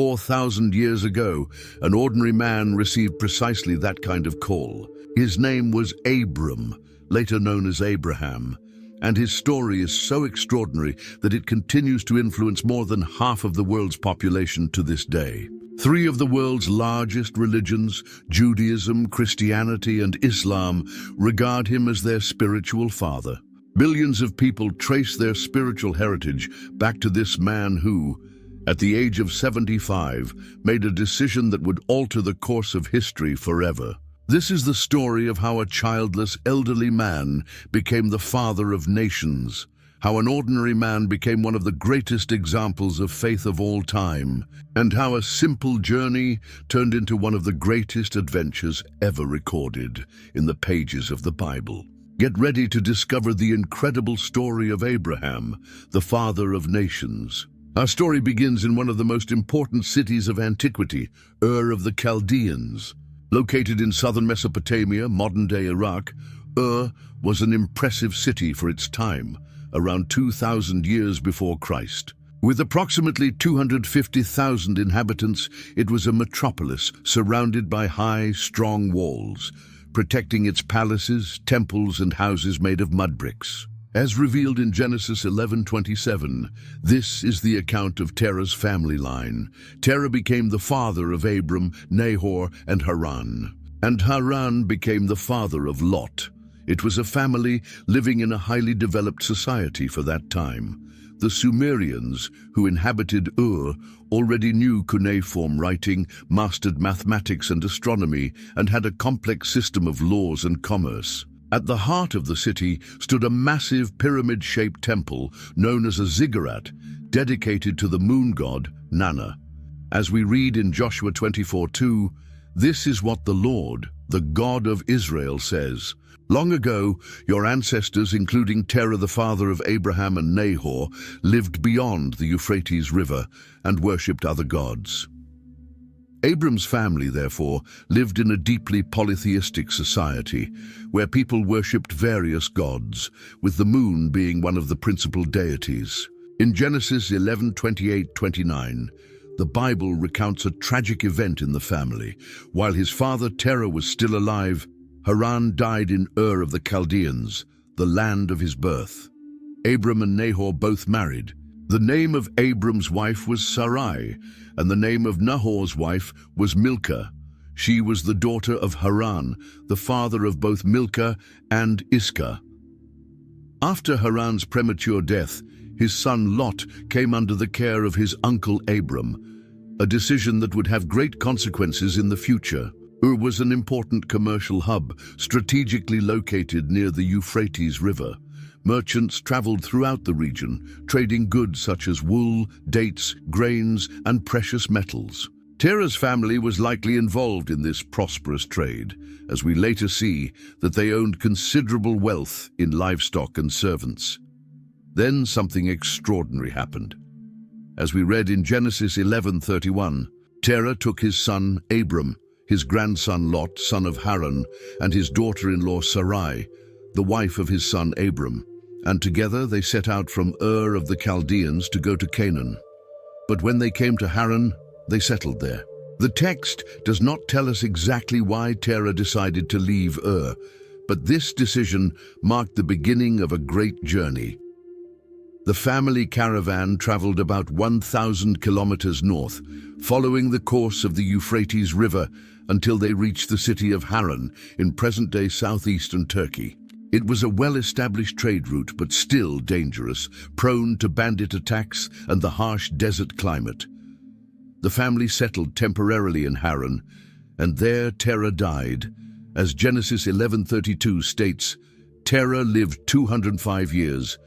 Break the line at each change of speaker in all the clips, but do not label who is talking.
4,000 years ago, an ordinary man received precisely that kind of call. His name was Abram, later known as Abraham, and his story is so extraordinary that it continues to influence more than half of the world's population to this day. Three of the world's largest religions, Judaism, Christianity, and Islam, regard him as their spiritual father. Billions of people trace their spiritual heritage back to this man who, at the age of 75, made a decision that would alter the course of history forever. This is the story of how a childless elderly man became the father of nations, how an ordinary man became one of the greatest examples of faith of all time, and how a simple journey turned into one of the greatest adventures ever recorded in the pages of the Bible. Get ready to discover the incredible story of Abraham, the father of nations. Our story begins in one of the most important cities of antiquity, Ur of the Chaldeans. Located in southern Mesopotamia, modern-day Iraq, Ur was an impressive city for its time, around 2,000 years before Christ. With approximately 250,000 inhabitants, it was a metropolis surrounded by high, strong walls, protecting its palaces, temples, and houses made of mud bricks. As revealed in Genesis 11:27, this is the account of Terah's family line. Terah became the father of Abram, Nahor, and Haran. And Haran became the father of Lot. It was a family living in a highly developed society for that time. The Sumerians, who inhabited Ur, already knew cuneiform writing, mastered mathematics and astronomy, and had a complex system of laws and commerce. At the heart of the city stood a massive pyramid-shaped temple known as a ziggurat, dedicated to the moon god, Nanna. As we read in Joshua 24:2, "This is what the Lord, the God of Israel, says. Long ago, your ancestors, including Terah the father of Abraham and Nahor, lived beyond the Euphrates River and worshipped other gods." Abram's family, therefore, lived in a deeply polytheistic society, where people worshipped various gods, with the moon being one of the principal deities. In Genesis 11:28-29, the Bible recounts a tragic event in the family. While his father Terah was still alive, Haran died in Ur of the Chaldeans, the land of his birth. Abram and Nahor both married. The name of Abram's wife was Sarai, and the name of Nahor's wife was Milcah. She was the daughter of Haran, the father of both Milcah and Iscah. After Haran's premature death, his son Lot came under the care of his uncle Abram, a decision that would have great consequences in the future. Ur was an important commercial hub, strategically located near the Euphrates River. Merchants traveled throughout the region, trading goods such as wool, dates, grains, and precious metals. Terah's family was likely involved in this prosperous trade, as we later see that they owned considerable wealth in livestock and servants. Then something extraordinary happened. As we read in Genesis 11:31, Terah took his son Abram, his grandson Lot, son of Haran, and his daughter-in-law Sarai, the wife of his son Abram, and together they set out from Ur of the Chaldeans to go to Canaan. But when they came to Haran, they settled there. The text does not tell us exactly why Terah decided to leave Ur, but this decision marked the beginning of a great journey. The family caravan traveled about 1,000 kilometers north, following the course of the Euphrates River until they reached the city of Haran in present-day southeastern Turkey. It was a well-established trade route, but still dangerous, prone to bandit attacks and the harsh desert climate. The family settled temporarily in Haran, and there Terah died. As Genesis 11:32 states, Terah lived 205 years,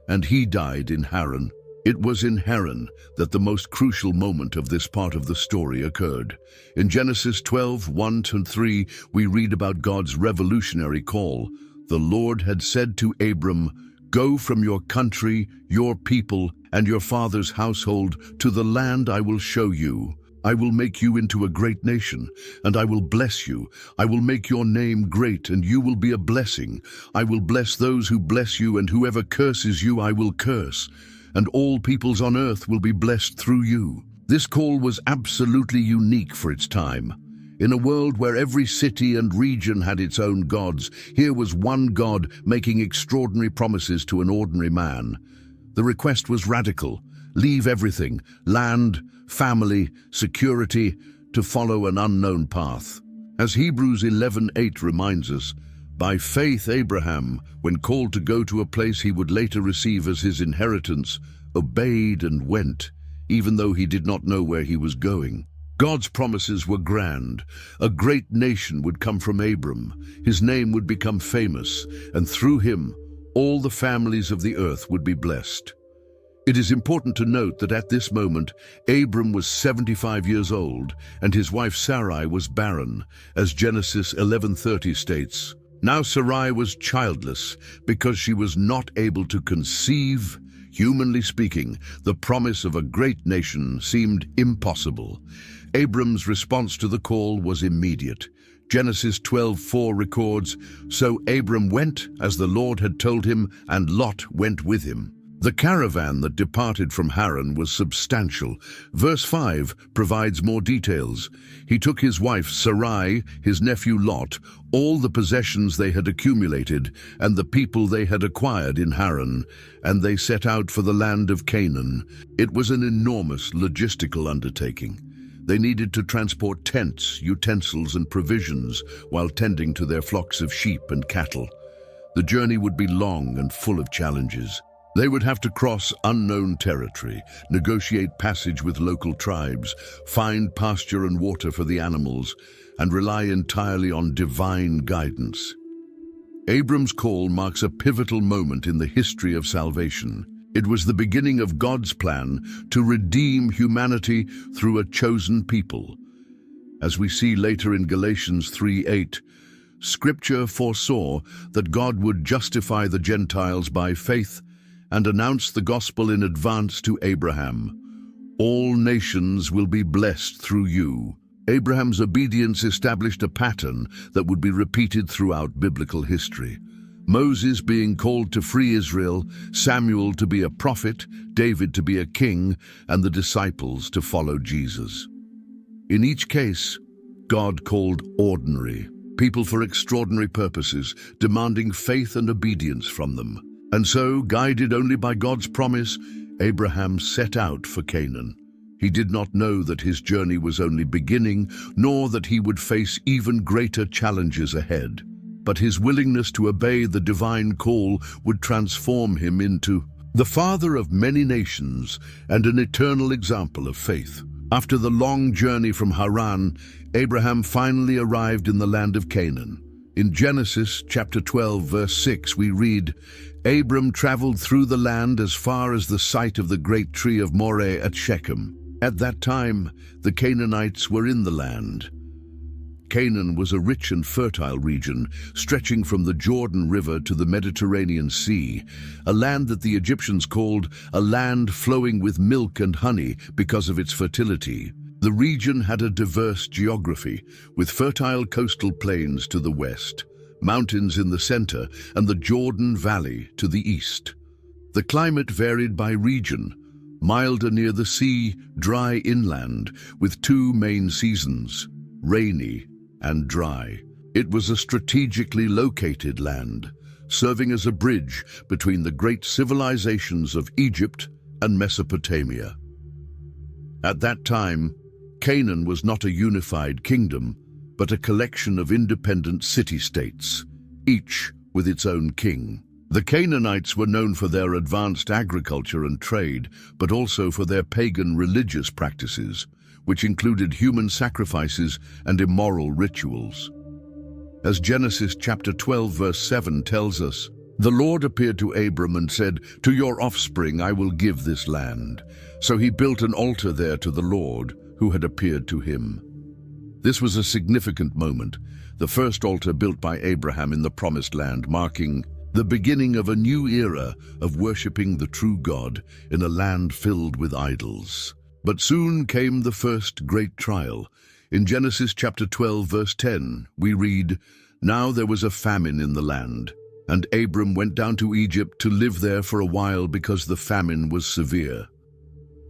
and he died in Haran. It was in Haran that the most crucial moment of this part of the story occurred. In Genesis 12:1-3, we read about God's revolutionary call. The Lord had said to Abram, "Go from your country, your people, and your father's household to the land I will show you. I will make you into a great nation, and I will bless you. I will make your name great, and you will be a blessing. I will bless those who bless you, and whoever curses you I will curse. And all peoples on earth will be blessed through you." This call was absolutely unique for its time. In a world where every city and region had its own gods, here was one God making extraordinary promises to an ordinary man. The request was radical: leave everything, land, family, security, to follow an unknown path. As Hebrews 11:8 reminds us, by faith Abraham, when called to go to a place he would later receive as his inheritance, obeyed and went, even though he did not know where he was going. God's promises were grand. A great nation would come from Abram. His name would become famous, and through him, all the families of the earth would be blessed. It is important to note that at this moment, Abram was 75 years old, and his wife Sarai was barren, as Genesis 11:30 states. Now Sarai was childless because she was not able to conceive. Humanly speaking, the promise of a great nation seemed impossible. Abram's response to the call was immediate. Genesis 12:4 records, "So Abram went as the Lord had told him, and Lot went with him." The caravan that departed from Haran was substantial. Verse 5 provides more details. He took his wife Sarai, his nephew Lot, all the possessions they had accumulated, and the people they had acquired in Haran, and they set out for the land of Canaan. It was an enormous logistical undertaking. They needed to transport tents, utensils, and provisions while tending to their flocks of sheep and cattle. The journey would be long and full of challenges. They would have to cross unknown territory, negotiate passage with local tribes, find pasture and water for the animals, and rely entirely on divine guidance. Abram's call marks a pivotal moment in the history of salvation. It was the beginning of God's plan to redeem humanity through a chosen people. As we see later in Galatians 3:8, Scripture foresaw that God would justify the Gentiles by faith and announce the gospel in advance to Abraham. All nations will be blessed through you. Abraham's obedience established a pattern that would be repeated throughout biblical history. Moses being called to free Israel, Samuel to be a prophet, David to be a king, and the disciples to follow Jesus. In each case, God called ordinary people for extraordinary purposes, demanding faith and obedience from them. And so, guided only by God's promise, Abraham set out for Canaan. He did not know that his journey was only beginning, nor that he would face even greater challenges ahead. But his willingness to obey the divine call would transform him into the father of many nations and an eternal example of faith. After the long journey from Haran, Abraham finally arrived in the land of Canaan. In Genesis chapter 12, verse 6, we read, Abram traveled through the land as far as the site of the great tree of Moreh at Shechem. At that time, the Canaanites were in the land. Canaan was a rich and fertile region, stretching from the Jordan River to the Mediterranean Sea, a land that the Egyptians called a land flowing with milk and honey because of its fertility. The region had a diverse geography, with fertile coastal plains to the west, mountains in the center, and the Jordan Valley to the east. The climate varied by region, milder near the sea, dry inland, with two main seasons, rainy and dry. It was a strategically located land, serving as a bridge between the great civilizations of Egypt and Mesopotamia. At that time, Canaan was not a unified kingdom, but a collection of independent city-states, each with its own king. The Canaanites were known for their advanced agriculture and trade, but also for their pagan religious practices, which included human sacrifices and immoral rituals. As Genesis chapter 12, verse 7 tells us, the Lord appeared to Abram and said, "To your offspring I will give this land." So he built an altar there to the Lord, who had appeared to him. This was a significant moment, the first altar built by Abraham in the Promised Land, marking the beginning of a new era of worshipping the true God in a land filled with idols. But soon came the first great trial. In Genesis chapter 12, verse 10, we read, "Now there was a famine in the land, and Abram went down to Egypt to live there for a while because the famine was severe."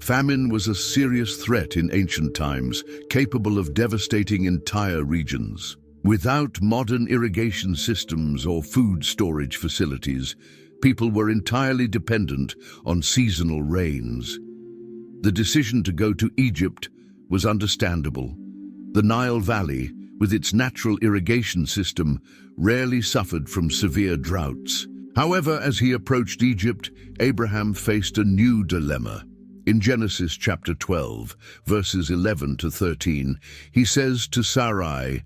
Famine was a serious threat in ancient times, capable of devastating entire regions. Without modern irrigation systems or food storage facilities, people were entirely dependent on seasonal rains. The decision to go to Egypt was understandable. The Nile Valley, with its natural irrigation system, rarely suffered from severe droughts. However, as he approached Egypt, Abraham faced a new dilemma. In Genesis chapter 12, verses 11 to 13, he says to Sarai,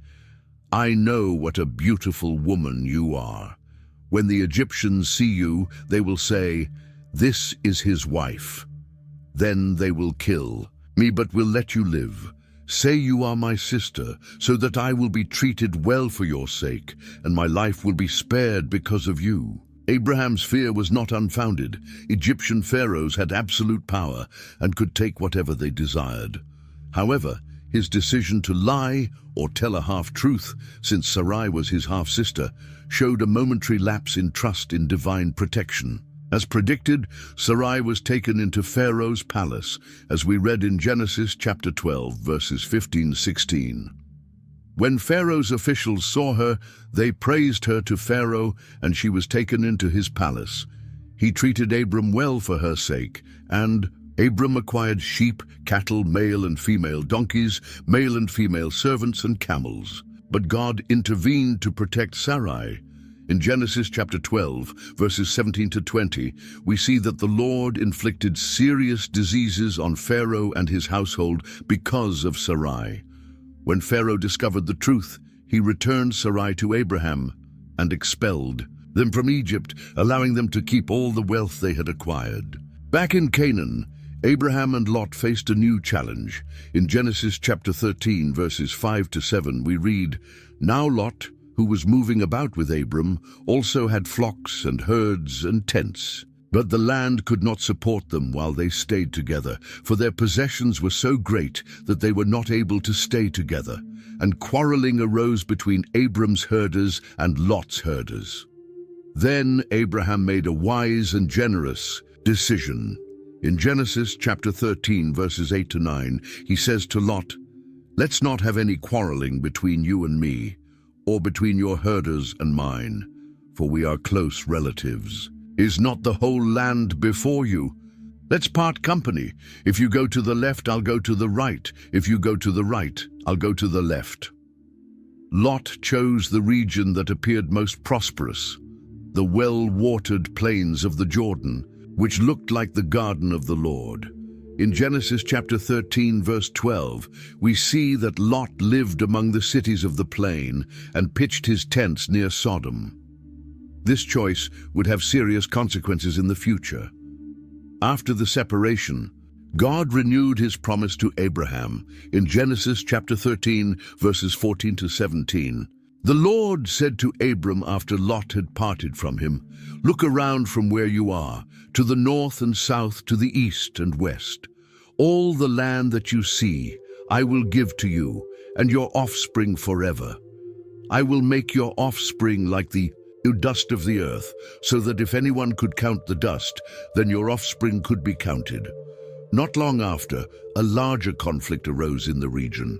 "I know what a beautiful woman you are. When the Egyptians see you, they will say, 'This is his wife.' Then they will kill me, but will let you live. Say you are my sister, so that I will be treated well for your sake, and my life will be spared because of you." Abraham's fear was not unfounded. Egyptian pharaohs had absolute power and could take whatever they desired. However, his decision to lie or tell a half-truth, since Sarai was his half-sister, showed a momentary lapse in trust in divine protection. As predicted, Sarai was taken into Pharaoh's palace, as we read in Genesis chapter 12, verses 15-16. When Pharaoh's officials saw her, they praised her to Pharaoh, and she was taken into his palace. He treated Abram well for her sake, and Abram acquired sheep, cattle, male and female donkeys, male and female servants, and camels. But God intervened to protect Sarai. In Genesis chapter 12, verses 17 to 20, we see that the Lord inflicted serious diseases on Pharaoh and his household because of Sarai. When Pharaoh discovered the truth, he returned Sarai to Abraham and expelled them from Egypt, allowing them to keep all the wealth they had acquired. Back in Canaan, Abraham and Lot faced a new challenge. In Genesis chapter 13, verses 5 to 7, we read, "Now Lot, who was moving about with Abram, also had flocks and herds and tents. But the land could not support them while they stayed together, for their possessions were so great that they were not able to stay together, and quarreling arose between Abram's herders and Lot's herders. Then Abraham made a wise and generous decision. In Genesis chapter 13, verses 8 to 9, he says to Lot, "Let's not have any quarreling between you and me, or between your herders and mine, for we are close relatives. Is not the whole land before you? Let's part company. If you go to the left, I'll go to the right. If you go to the right, I'll go to the left." Lot chose the region that appeared most prosperous, the well-watered plains of the Jordan, which looked like the garden of the Lord. In Genesis chapter 13, verse 12, we see that Lot lived among the cities of the plain and pitched his tents near Sodom. This choice would have serious consequences in the future. After the separation, God renewed his promise to Abraham in Genesis chapter 13, verses 14 to 17. The Lord said to Abram after Lot had parted from him, "Look around from where you are, to the north and south, to the east and west. All the land that you see, I will give to you, and your offspring forever. I will make your offspring like the dust of the earth, so that if anyone could count the dust, then your offspring could be counted." Not long after, a larger conflict arose in the region.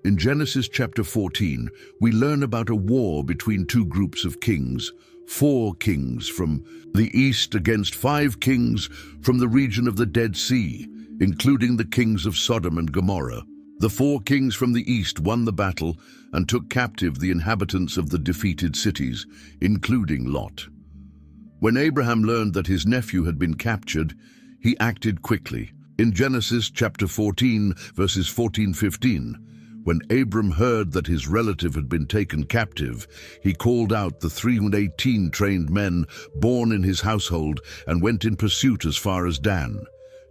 In Genesis chapter 14, we learn about a war between two groups of kings, 4 kings from the east against 5 kings from the region of the Dead Sea, including the kings of Sodom and Gomorrah. The 4 kings from the east won the battle and took captive the inhabitants of the defeated cities, including Lot. When Abraham learned that his nephew had been captured, he acted quickly. In Genesis chapter 14, verses 14-15, when Abram heard that his relative had been taken captive, he called out the 318 trained men born in his household and went in pursuit as far as Dan.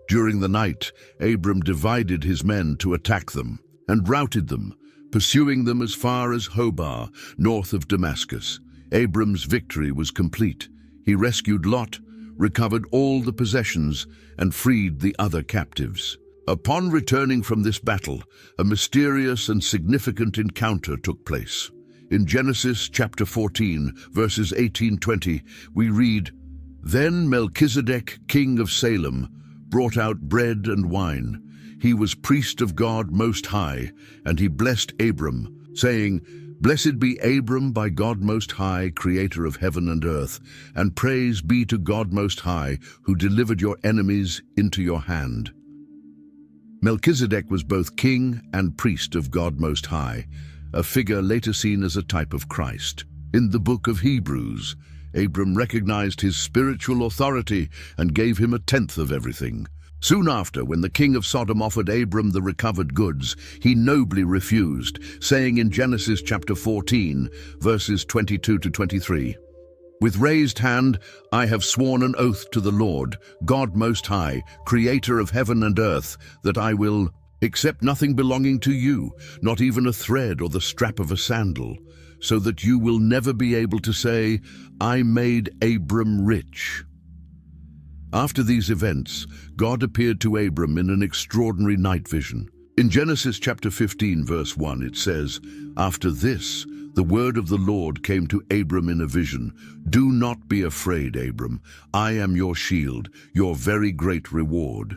During the night, Abram divided his men to attack them and routed them, pursuing them as far as Hobah, north of Damascus. Abram's victory was complete. He rescued Lot, recovered all the possessions, and freed the other captives. Upon returning from this battle, a mysterious and significant encounter took place. In Genesis chapter 14, verses 18-20, we read, "Then Melchizedek, king of Salem, brought out bread and wine. He was priest of God Most High, and he blessed Abram, saying, Blessed be Abram by God Most High, creator of heaven and earth, and praise be to God Most High, who delivered your enemies into your hand. Melchizedek was both king and priest of God Most High, a figure later seen as a type of Christ. In the book of Hebrews, Abram recognized his spiritual authority and gave him a tenth of everything. Soon after, when the king of Sodom offered Abram the recovered goods, he nobly refused, saying in Genesis chapter 14, verses 22 to 23, With raised hand I have sworn an oath to the Lord, God Most High, creator of heaven and earth, that I will accept nothing belonging to you, not even a thread or the strap of a sandal, so that you will never be able to say, I made Abram rich. After these events, God appeared to Abram in an extraordinary night vision. In Genesis chapter 15, verse 1, it says, After this, the word of the Lord came to Abram in a vision. Do not be afraid, Abram. I am your shield, your very great reward.